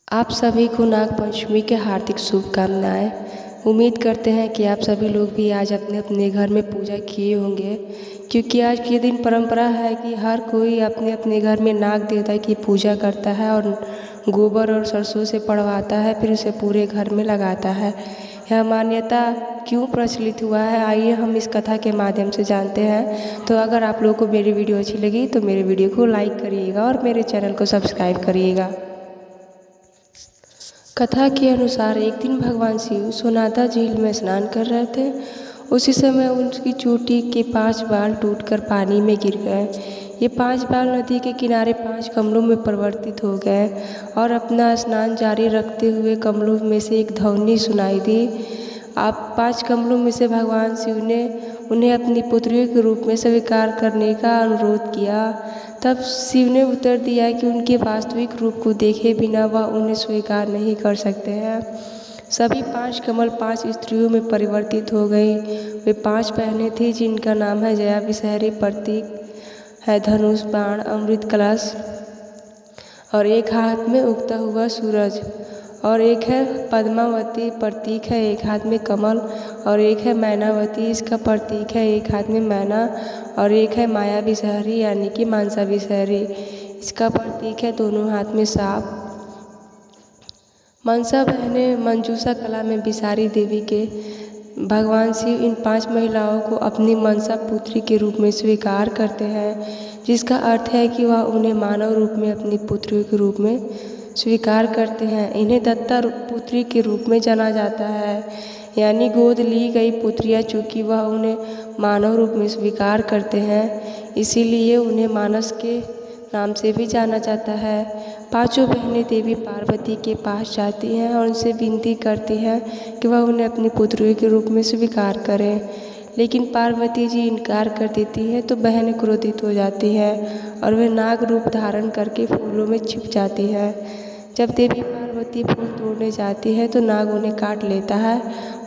आप सभी को नाग पंचमी के हार्दिक शुभकामनाएं। उम्मीद करते हैं कि आप सभी लोग भी आज अपने अपने घर में पूजा किए होंगे, क्योंकि आज के दिन परंपरा है कि हर कोई अपने अपने घर में नाग देवता की पूजा करता है और गोबर और सरसों से पड़वाता है, फिर उसे पूरे घर में लगाता है। यह मान्यता क्यों प्रचलित हुआ है, आइए हम इस कथा के माध्यम से जानते हैं। तो अगर आप लोगों को मेरी वीडियो अच्छी लगी तो मेरे वीडियो को लाइक करिएगा और मेरे चैनल को सब्सक्राइब करिएगा। कथा के अनुसार एक दिन भगवान शिव सोनादा झील में स्नान कर रहे थे। उसी समय उनकी चोटी के 5 बाल टूटकर पानी में गिर गए। ये 5 बाल नदी के किनारे 5 कमलों में परिवर्तित हो गए और अपना स्नान जारी रखते हुए कमलों में से एक ध्वनि सुनाई दी। आप 5 कमलों में से भगवान शिव ने उन्हें अपनी पुत्रियों के रूप में स्वीकार करने का अनुरोध किया। तब शिव ने उत्तर दिया कि उनके वास्तविक रूप को देखे बिना वह उन्हें स्वीकार नहीं कर सकते हैं। सभी 5 कमल 5 स्त्रियों में परिवर्तित हो गई। वे 5 बहनें थीं जिनका नाम है जया, विषहरी, प्रतीक है, धनुष, बाण, अमृत कलश और एक हाथ में उगता हुआ सूरज, और एक है पद्मावती, प्रतीक है एक हाथ में कमल, और एक है मैनावती, इसका प्रतीक है एक हाथ में मैना, और एक है माया विषहरी यानी कि मानसा विषहरी, इसका प्रतीक है दोनों हाथ में सांप। मनसा बहनें मंजूषा कला में विषारी देवी के भगवान शिव इन 5 महिलाओं को अपनी मनसा पुत्री के रूप में स्वीकार करते हैं, जिसका अर्थ है कि वह उन्हें मानव रूप में अपनी पुत्रियों के रूप में स्वीकार करते हैं। इन्हें दत्ता पुत्री के रूप में जाना जाता है, यानी गोद ली गई पुत्रियाँ, चूँकि वह उन्हें मानव रूप में स्वीकार करते हैं इसीलिए उन्हें मानस के नाम से भी जाना जाता है। 5 बहनें देवी पार्वती के पास जाती हैं और उनसे विनती करती हैं कि वह उन्हें अपनी पुत्रियों के रूप में स्वीकार करें, लेकिन पार्वती जी इनकार कर देती हैं। तो बहनें क्रोधित हो जाती हैं और वे नाग रूप धारण करके फूलों में छिप जाती हैं। जब देवी पार्वती फूल तोड़ने जाती है तो नाग उन्हें काट लेता है,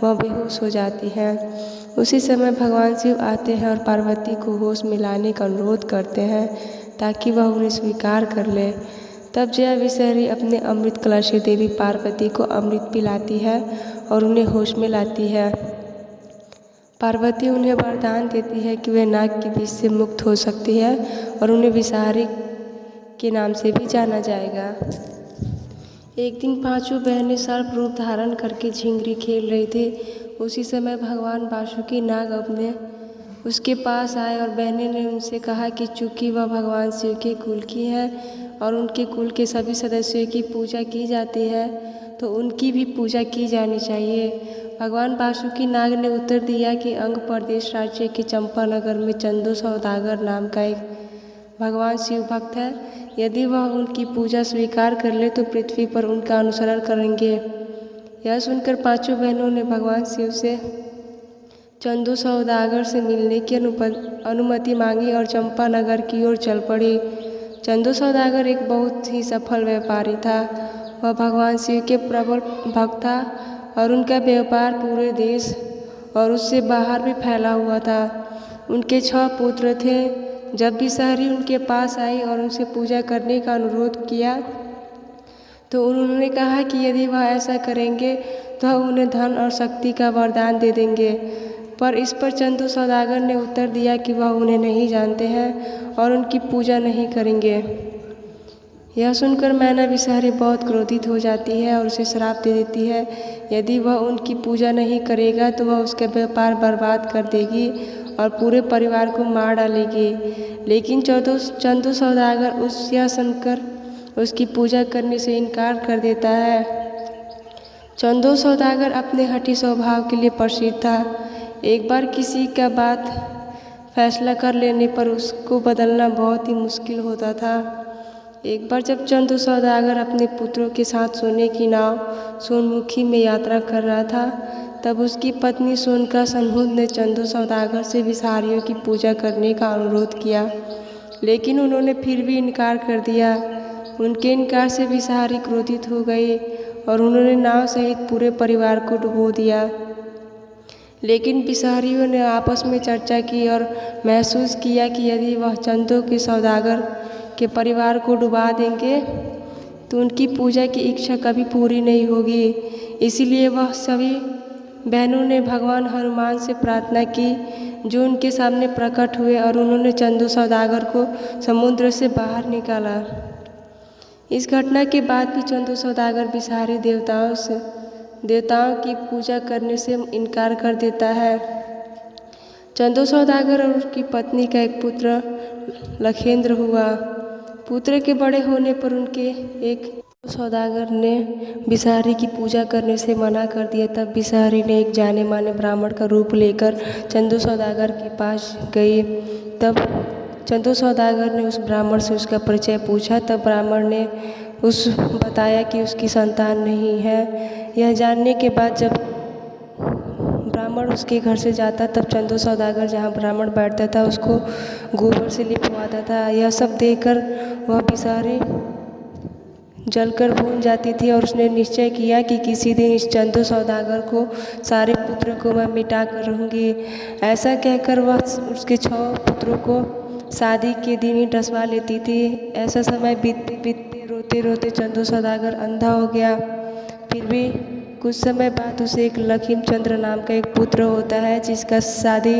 वह बेहोश हो जाती हैं। उसी समय भगवान शिव आते हैं और पार्वती को होश में लाने का अनुरोध करते हैं ताकि वह उन्हें स्वीकार कर ले। तब जया विषहरी अपने अमृत कलश से देवी पार्वती को अमृत पिलाती है और उन्हें होश में लाती है। पार्वती उन्हें वरदान देती है कि वे नाग के विष से मुक्त हो सकती है और उन्हें विषहरी के नाम से भी जाना जाएगा। एक दिन 5 बहनें सर्प रूप धारण करके झिंगरी खेल रही थी। उसी समय भगवान वासुकी नाग अपने उसके पास आए और बहनें ने उनसे कहा कि चूँकि वह भगवान शिव के कुल की है और उनके कुल के सभी सदस्यों की पूजा की जाती है तो उनकी भी पूजा की जानी चाहिए। भगवान वासुकी नाग ने उत्तर दिया कि अंग प्रदेश राज्य के चंपानगर में चंदू सौदागर नाम का एक भगवान शिव भक्त है। यदि वह उनकी पूजा स्वीकार कर ले तो पृथ्वी पर उनका अनुसरण करेंगे। यह सुनकर 5 बहनों ने भगवान शिव से चंदू सौदागर से मिलने की अनुमति मांगी और चंपानगर की ओर चल पड़ी। चंदू सौदागर एक बहुत ही सफल व्यापारी था। वह भगवान शिव के प्रबल भक्त था और उनका व्यापार पूरे देश और उससे बाहर भी फैला हुआ था। उनके 6 पुत्र थे। जब विषहरी उनके पास आई और उनसे पूजा करने का अनुरोध किया तो उन्होंने कहा कि यदि वह ऐसा करेंगे तो उन्हें धन और शक्ति का वरदान दे देंगे। पर इस पर चंदू सौदागर ने उत्तर दिया कि वह उन्हें नहीं जानते हैं और उनकी पूजा नहीं करेंगे। यह सुनकर मैना विषहरी बहुत क्रोधित हो जाती है और उसे श्राप दे देती है। यदि वह उनकी पूजा नहीं करेगा तो वह उसका व्यापार बर्बाद कर देगी और पूरे परिवार को मार डालेगी। लेकिन चंदू सौदागर यह सुनकर उसकी पूजा करने से इनकार कर देता है। चंदू सौदागर अपने हठी स्वभाव के लिए प्रसिद्ध था। एक बार किसी का बात फैसला कर लेने पर उसको बदलना बहुत ही मुश्किल होता था। एक बार जब चंदू सौदागर अपने पुत्रों के साथ सोने की नाव सोनमुखी में यात्रा कर रहा था तब उसकी पत्नी सोनका सनहुद ने चंदू सौदागर से विषहारियों की पूजा करने का अनुरोध किया, लेकिन उन्होंने फिर भी इनकार कर दिया। उनके इनकार से विषहारी क्रोधित हो गई और उन्होंने नाव सहित पूरे परिवार को डुबो दिया। लेकिन विषहारियों ने आपस में चर्चा की और महसूस किया कि यदि वह चंदू के सौदागर के परिवार को डुबा देंगे तो उनकी पूजा की इच्छा कभी पूरी नहीं होगी। इसीलिए वह सभी बहनों ने भगवान हनुमान से प्रार्थना की, जो उनके सामने प्रकट हुए और उन्होंने चंदू सौदागर को समुद्र से बाहर निकाला। इस घटना के बाद भी चंदू सौदागर विषहारी देवताओं की पूजा करने से इनकार कर देता है। चंदू सौदागर और उसकी पत्नी का एक पुत्र लखेंद्र हुआ। पुत्र के बड़े होने पर उनके एक सौदागर ने विषहारी की पूजा करने से मना कर दिया। तब विषहारी ने एक जाने माने ब्राह्मण का रूप लेकर चंदू सौदागर के पास गई। तब चंदू सौदागर ने उस ब्राह्मण से उसका परिचय पूछा। तब ब्राह्मण ने बताया कि उसकी संतान नहीं है। यह जानने के बाद जब ब्राह्मण उसके घर से जाता, तब चंदू सौदागर जहाँ ब्राह्मण बैठता था उसको गोबर से लिपवाता था। यह सब देखकर वह विषहारी जलकर भून जाती थी और उसने निश्चय किया कि किसी दिन इस चंदू सौदागर को सारे पुत्रों को मैं मिटा कर रहूँगी। ऐसा कहकर वह उसके 6 पुत्रों को शादी के दिन ही डसवा लेती थी। ऐसा समय बीतते बीतते रोते रोते चंदू सौदागर अंधा हो गया। फिर भी कुछ समय बाद उसे एक लखीम चंद्र नाम का एक पुत्र होता है, जिसका शादी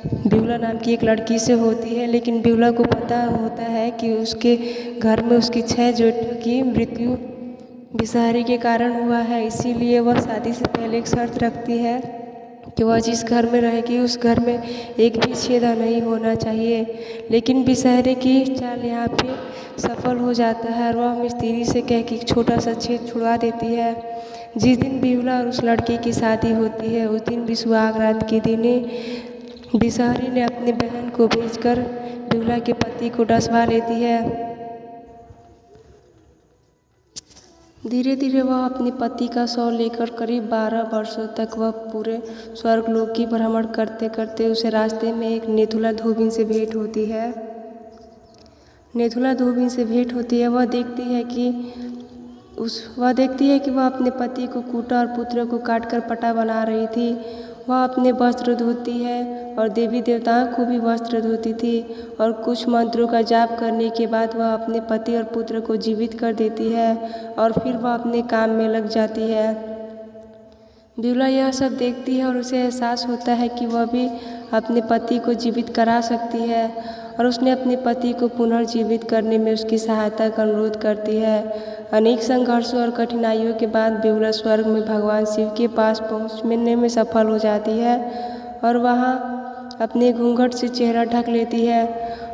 बिहुला नाम की एक लड़की से होती है। लेकिन बिहुला को पता होता है कि उसके घर में उसकी 6 जेठों की मृत्यु विषहारी के कारण हुआ है। इसीलिए वह शादी से पहले एक शर्त रखती है कि वह जिस घर में रहेगी उस घर में एक भी छेदा नहीं होना चाहिए। लेकिन विषहारी की चाल यहाँ पे सफल हो जाता है और वह मिस्त्री से कह के एक छोटा सा छेद छुड़वा देती है। जिस दिन बिहुला और उस लड़के की शादी होती है, उस दिन भी सुहाग रात के दिन विषहारी ने अपनी बहन को भेजकर बिहुला के पति को डसवा लेती है। धीरे धीरे वह अपने पति का शव लेकर करीब 12 वर्षों तक वह पूरे स्वर्गलोक की भ्रमण करते करते उसे रास्ते में एक नेथुला धोबिन से भेंट होती है। नेथुला धोबिन से भेंट होती है। वह देखती है कि वह अपने पति को कूटा और पुत्र को काटकर पटा बना रही थी। वह अपने वस्त्र धोती है और देवी देवताओं को भी वस्त्र धोती थी और कुछ मंत्रों का जाप करने के बाद वह अपने पति और पुत्र को जीवित कर देती है और फिर वह अपने काम में लग जाती है। बिहुला यह सब देखती है और उसे एहसास होता है कि वह भी अपने पति को जीवित करा सकती है और उसने अपने पति को पुनर्जीवित करने में उसकी सहायता का अनुरोध करती है। अनेक संघर्षों और कठिनाइयों के बाद बिहुला स्वर्ग में भगवान शिव के पास पहुँचने में सफल हो जाती है और वहाँ अपने घूंघट से चेहरा ढक लेती है।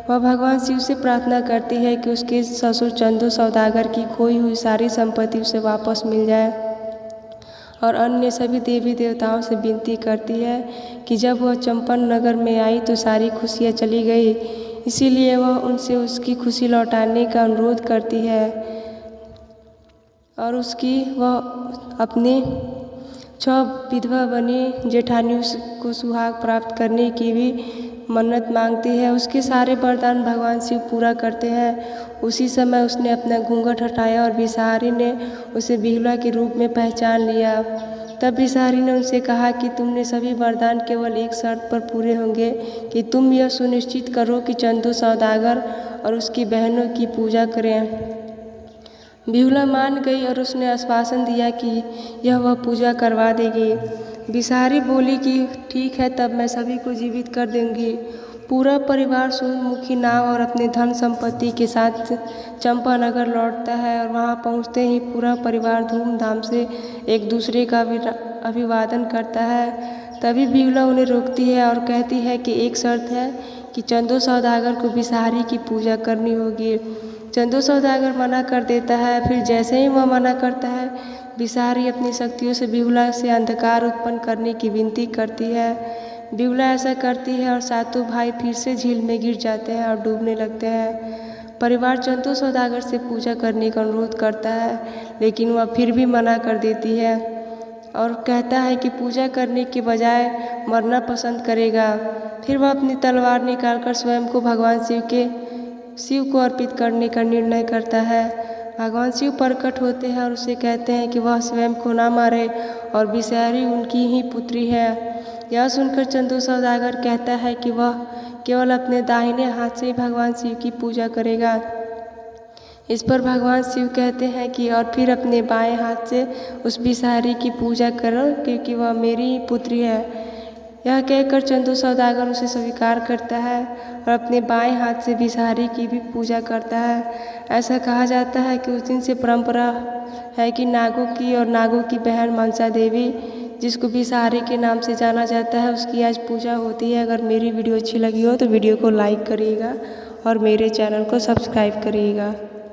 वह भगवान शिव से प्रार्थना करती है कि उसके ससुर चंदू सौदागर की खोई हुई सारी संपत्ति उसे वापस मिल जाए और अन्य सभी देवी देवताओं से विनती करती है कि जब वह चंपन नगर में आई तो सारी खुशियाँ चली गई। इसीलिए वह उनसे उसकी खुशी लौटाने का अनुरोध करती है और वह अपनी 6 विधवा बनी जेठानियों को सुहाग प्राप्त करने की भी मन्नत मांगती है। उसके सारे वरदान भगवान शिव पूरा करते हैं। उसी समय उसने अपना घूंघट हटाया और विषहारी ने उसे बिहुला के रूप में पहचान लिया। तब विषहारी ने उनसे कहा कि तुमने सभी वरदान केवल एक शर्त पर पूरे होंगे कि तुम यह सुनिश्चित करो कि चंदू सौदागर और उसकी बहनों की पूजा करें। बिहुला मान गई और उसने आश्वासन दिया कि यह वह पूजा करवा देगी। विषहारी बोली कि ठीक है, तब मैं सभी को जीवित कर दूंगी। पूरा परिवार सूर्यमुखी नाव और अपने धन संपत्ति के साथ चंपानगर लौटता है और वहां पहुंचते ही पूरा परिवार धूमधाम से एक दूसरे का अभिवादन करता है। तभी बिहुला उन्हें रोकती है और कहती है कि एक शर्त है कि चंदू सौदागर को विषहारी की पूजा करनी होगी। चंदू सौदागर मना कर देता है। फिर जैसे ही वह मना करता है, विषहारी अपनी शक्तियों से बिहुला से अंधकार उत्पन्न करने की विनती करती है। बिहुला ऐसा करती है और सातों भाई फिर से झील में गिर जाते हैं और डूबने लगते हैं। परिवार चंदू सौदागर से पूजा करने का अनुरोध करता है, लेकिन वह फिर भी मना कर देती है और कहता है कि पूजा करने के बजाय मरना पसंद करेगा। फिर वह अपनी तलवार निकालकर स्वयं को भगवान शिव को अर्पित करने का निर्णय करता है। भगवान शिव प्रकट होते हैं और उसे कहते हैं कि वह स्वयं को ना मारे और विषहारी उनकी ही पुत्री है। यह सुनकर चंदू सौदागर कहता है कि वह केवल अपने दाहिने हाथ से ही भगवान शिव की पूजा करेगा। इस पर भगवान शिव कहते हैं कि और फिर अपने बाएं हाथ से उस बिसारी की पूजा करो क्योंकि वह मेरी ही पुत्री है। यह कहकर चंदू सौदागर उसे स्वीकार करता है और अपने बाएं हाथ से बिसारी की भी पूजा करता है। ऐसा कहा जाता है कि उस दिन से परंपरा है कि नागों की और नागों की बहन मनसा देवी, जिसको बिसारी के नाम से जाना जाता है, उसकी आज पूजा होती है। अगर मेरी वीडियो अच्छी लगी हो तो वीडियो को लाइक करिएगा और मेरे चैनल को सब्सक्राइब करिएगा।